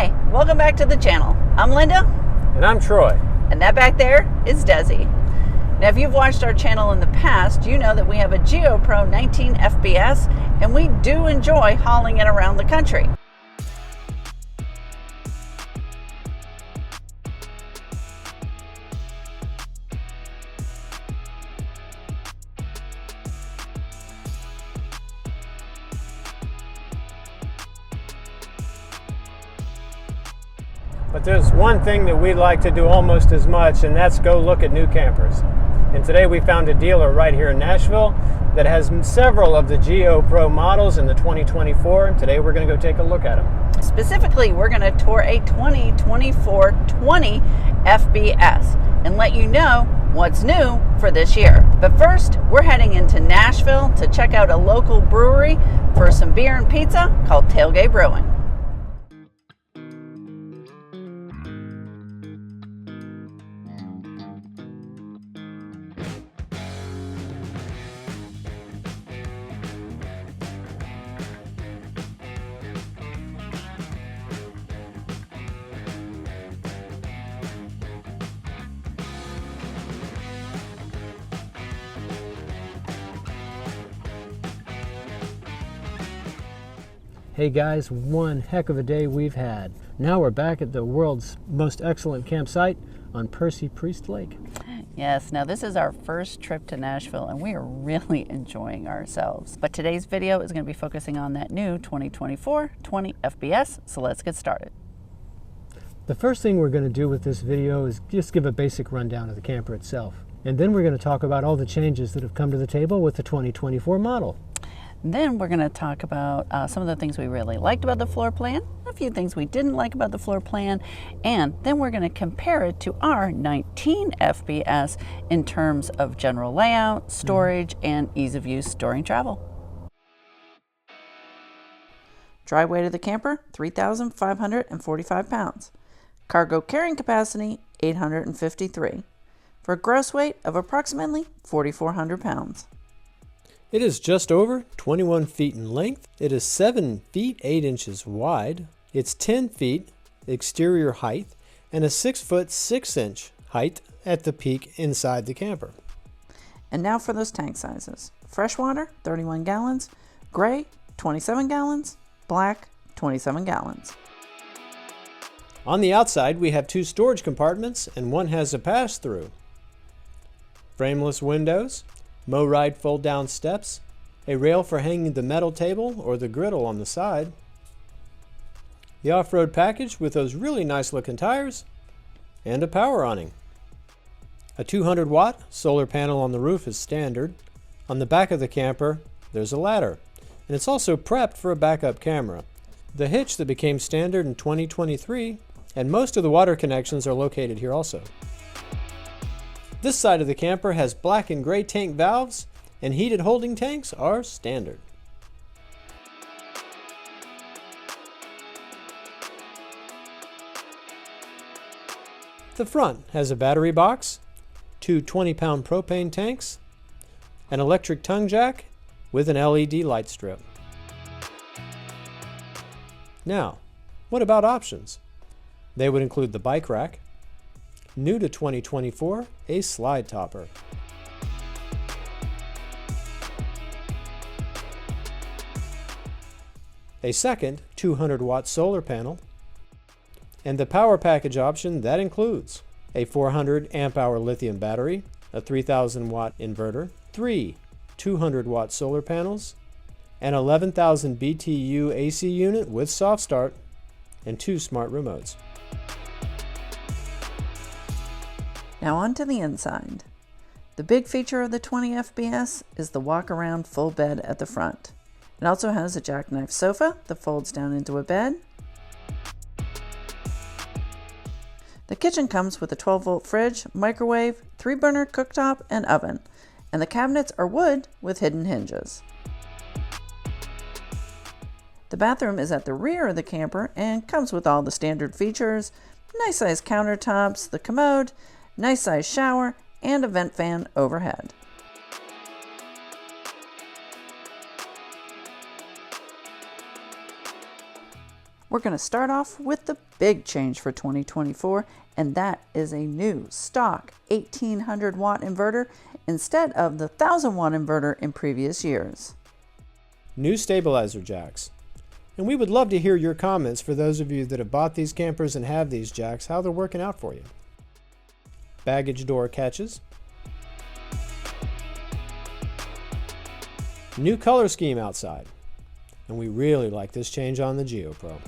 Hi, welcome back to the channel. I'm Linda. And I'm Troy. And that back there is Desi. Now, if you've watched our channel in the past, you know that we have a GeoPro 19 FBS, and we do enjoy hauling it around the country. But there's one thing that we like to do almost as much, and that's go look at new campers. And today we found a dealer right here in Nashville that has several of the GeoPro models in the 2024, and today we're going to go take a look at them. Specifically, we're going to tour a 2024 20 FBS and let you know what's new for this year. But first, we're heading into Nashville to check out a local brewery for some beer and pizza called Tailgate Brewing. Hey guys, one heck of a day we've had. Now we're back at the world's most excellent campsite on Percy Priest Lake. Yes, now this is our first trip to Nashville and we are really enjoying ourselves. But today's video is going to be focusing on that new 2024 20 FBS, so let's get started. The first thing we're going to do with this video is just give a basic rundown of the camper itself. And then we're going to talk about all the changes that have come to the table with the 2024 model. Then we're going to talk about some of the things we really liked about the floor plan, a few things we didn't like about the floor plan, and then we're going to compare it to our 19 FBS in terms of general layout, storage, and ease of use during travel. Dry weight of the camper, 3,545 pounds. Cargo carrying capacity, 853, for a gross weight of approximately 4,400 pounds. It is just over 21 feet in length. It is 7 feet 8 inches wide. It's 10 feet exterior height and a 6 foot 6 inch height at the peak inside the camper. And now for those tank sizes. Freshwater, 31 gallons. Gray, 27 gallons. Black, 27 gallons. On the outside, we have 2 storage compartments and one has a pass-through. Frameless windows. Mow-ride fold-down steps, a rail for hanging the metal table or the griddle on the side, the off-road package with those really nice looking tires, and a power awning. A 200-watt solar panel on the roof is standard. On the back of the camper, there's a ladder, and it's also prepped for a backup camera. The hitch that became standard in 2023, and most of the water connections are located here also. This side of the camper has black and gray tank valves, and heated holding tanks are standard. The front has a battery box, 2 20-pound propane tanks, an electric tongue jack with an LED light strip. Now, what about options? They would include the bike rack, new to 2024, a slide topper. A second 200-watt solar panel, and the power package option that includes a 400 amp-hour lithium battery, a 3,000-watt inverter, 3 200-watt solar panels, an 11,000 BTU AC unit with soft start, and 2 smart remotes. Now on to the inside. The big feature of the 20 FBS is the walk-around full bed at the front. It also has a jackknife sofa that folds down into a bed. The kitchen comes with a 12-volt fridge, microwave, 3-burner cooktop, and oven, and the cabinets are wood with hidden hinges. The bathroom is at the rear of the camper and comes with all the standard features: nice sized countertops, the commode, nice sized shower, and a vent fan overhead. We're going to start off with the big change for 2024, and that is a new stock 1800 watt inverter instead of the 1000 watt inverter in previous years. New stabilizer jacks. And we would love to hear your comments for those of you that have bought these campers and have these jacks, how they're working out for you. Baggage door catches. New color scheme outside. And we really like this change on the GeoPro.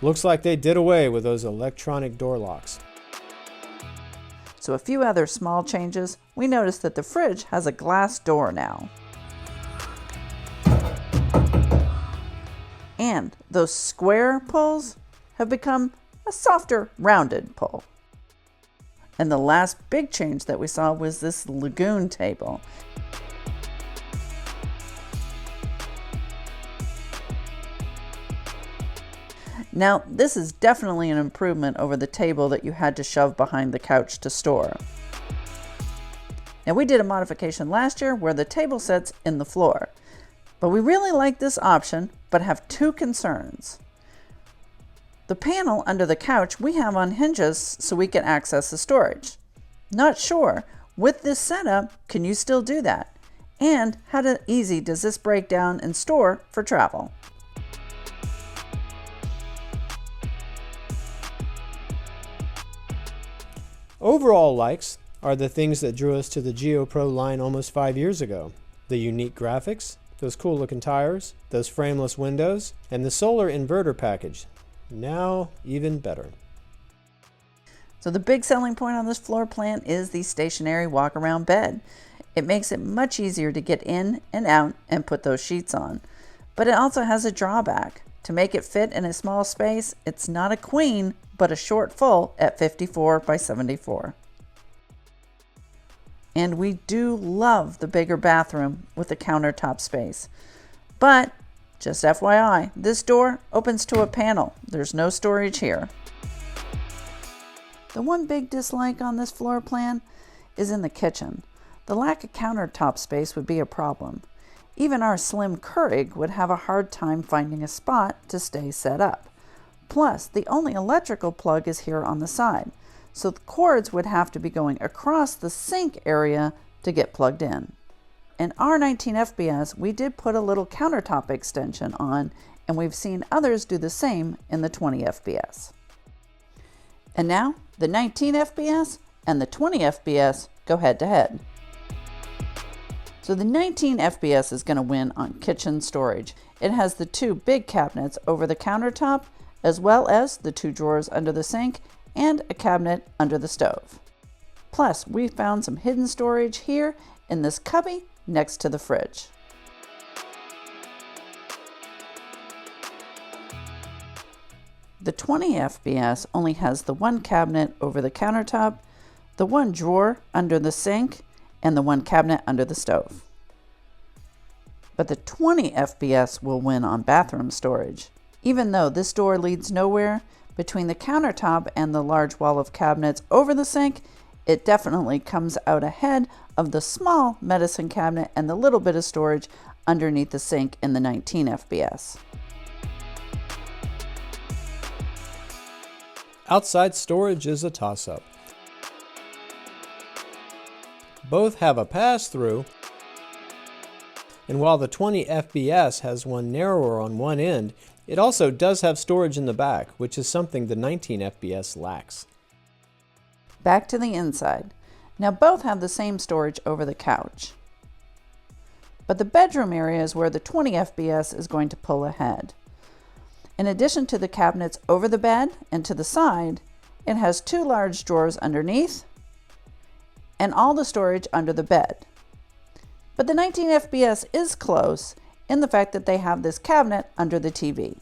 Looks like they did away with those electronic door locks. So a few other small changes. We noticed that the fridge has a glass door now. And those square pulls have become a softer, rounded pull. And the last big change that we saw was this lagoon table. Now, this is definitely an improvement over the table that you had to shove behind the couch to store. Now, we did a modification last year where the table sits in the floor, but we really like this option, but have two concerns. The panel under the couch we have on hinges so we can access the storage. Not sure, with this setup, can you still do that? And how easy does this break down and store for travel? Overall likes are the things that drew us to the GeoPro line almost 5 years ago. The unique graphics, those cool looking tires, those frameless windows, and the solar inverter package. Now even better. So the big selling point on this floor plan is the stationary walk-around bed. It makes it much easier to get in and out and put those sheets on. But it also has a drawback. To make it fit in a small space, it's not a queen, but a short full at 54 by 74. And we do love the bigger bathroom with the countertop space. But, just FYI, this door opens to a panel. There's no storage here. The one big dislike on this floor plan is in the kitchen. The lack of countertop space would be a problem. Even our slim Keurig would have a hard time finding a spot to stay set up. Plus, the only electrical plug is here on the side, so the cords would have to be going across the sink area to get plugged in. In our 19 FBS, we did put a little countertop extension on, and we've seen others do the same in the 20 FBS. And now, the 19 FBS and the 20 FBS go head to head. So the 19 FBS is going to win on kitchen storage. It has the two big cabinets over the countertop, as well as the two drawers under the sink and a cabinet under the stove. Plus, we found some hidden storage here in this cubby next to the fridge. The 20 FBS only has the one cabinet over the countertop, the one drawer under the sink, and the one cabinet under the stove. But the 20 FBS will win on bathroom storage. Even though this door leads nowhere, between the countertop and the large wall of cabinets over the sink, it definitely comes out ahead of the small medicine cabinet and the little bit of storage underneath the sink in the 19 FBS. Outside storage is a toss-up. Both have a pass-through, and while the 20 FBS has one narrower on one end, it also does have storage in the back, which is something the 19 FBS lacks. Back to the inside. Now both have the same storage over the couch. But the bedroom area is where the 20 FBS is going to pull ahead. In addition to the cabinets over the bed and to the side, it has two large drawers underneath and all the storage under the bed. But the 19 FBS is close in the fact that they have this cabinet under the TV.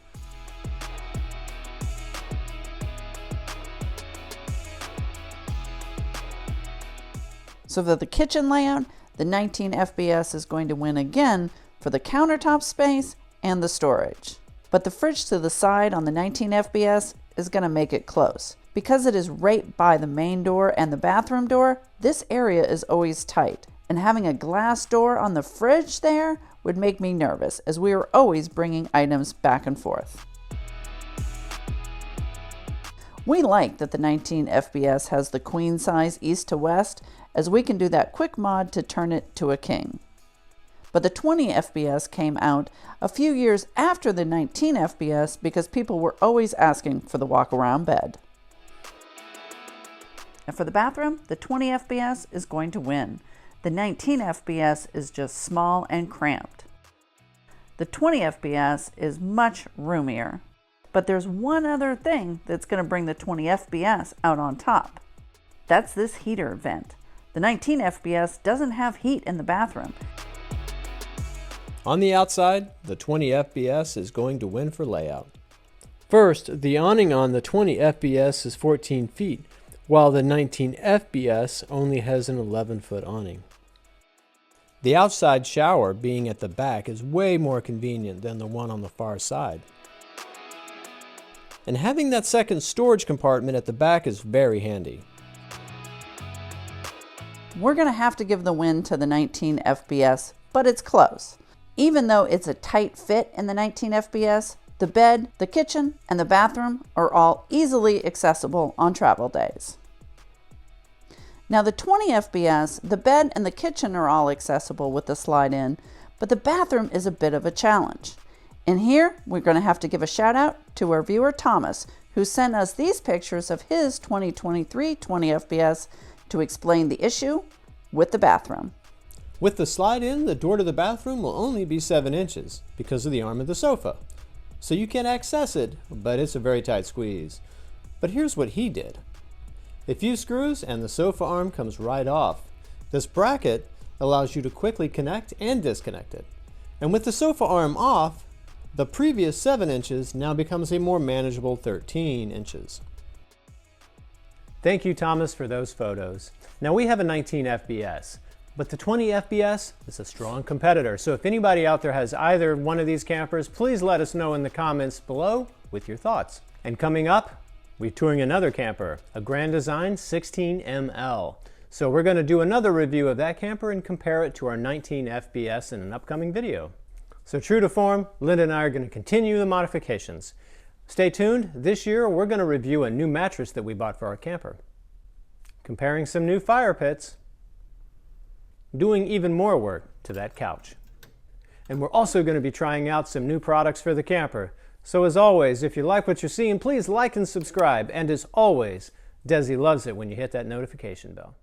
So for the kitchen layout, the 19 FBS is going to win again for the countertop space and the storage. But the fridge to the side on the 19 FBS is going to make it close. Because it is right by the main door and the bathroom door, this area is always tight, and having a glass door on the fridge there would make me nervous, as we are always bringing items back and forth. We like that the 19 FBS has the queen size east to west, as we can do that quick mod to turn it to a king. But the 20 FBS came out a few years after the 19 FBS because people were always asking for the walk-around bed. And for the bathroom, the 20 FBS is going to win. The 19 FBS is just small and cramped. The 20 FBS is much roomier. But there's one other thing that's going to bring the 20 FBS out on top. That's this heater vent. The 19 FBS doesn't have heat in the bathroom. On the outside, the 20 FBS is going to win for layout. First, the awning on the 20 FBS is 14 feet, while the 19 FBS only has an 11-foot awning. The outside shower being at the back is way more convenient than the one on the far side. And having that second storage compartment at the back is very handy. We're going to have to give the win to the 19 FBS, but it's close. Even though it's a tight fit in the 19 FBS, the bed, the kitchen, and the bathroom are all easily accessible on travel days. Now the 20 FBS, the bed and the kitchen are all accessible with the slide-in, but the bathroom is a bit of a challenge. And here, we're going to have to give a shout out to our viewer Thomas, who sent us these pictures of his 2023 20 FBS to explain the issue with the bathroom. With the slide-in, the door to the bathroom will only be 7 inches because of the arm of the sofa. So you can access it, but it's a very tight squeeze. But here's what he did. A few screws and the sofa arm comes right off. This bracket allows you to quickly connect and disconnect it. And with the sofa arm off, the previous 7 inches now becomes a more manageable 13 inches. Thank you, Thomas, for those photos. Now we have a 19 FBS, but the 20 FBS is a strong competitor. So if anybody out there has either one of these campers, please let us know in the comments below with your thoughts. And coming up, we're touring another camper, a Grand Design 16ML. So we're going to do another review of that camper and compare it to our 19 FBS in an upcoming video. So true to form, Linda and I are going to continue the modifications. Stay tuned. This year we're going to review a new mattress that we bought for our camper, comparing some new fire pits, doing even more work to that couch. And we're also going to be trying out some new products for the camper. So as always, if you like what you're seeing, please like and subscribe. And as always, Desi loves it when you hit that notification bell.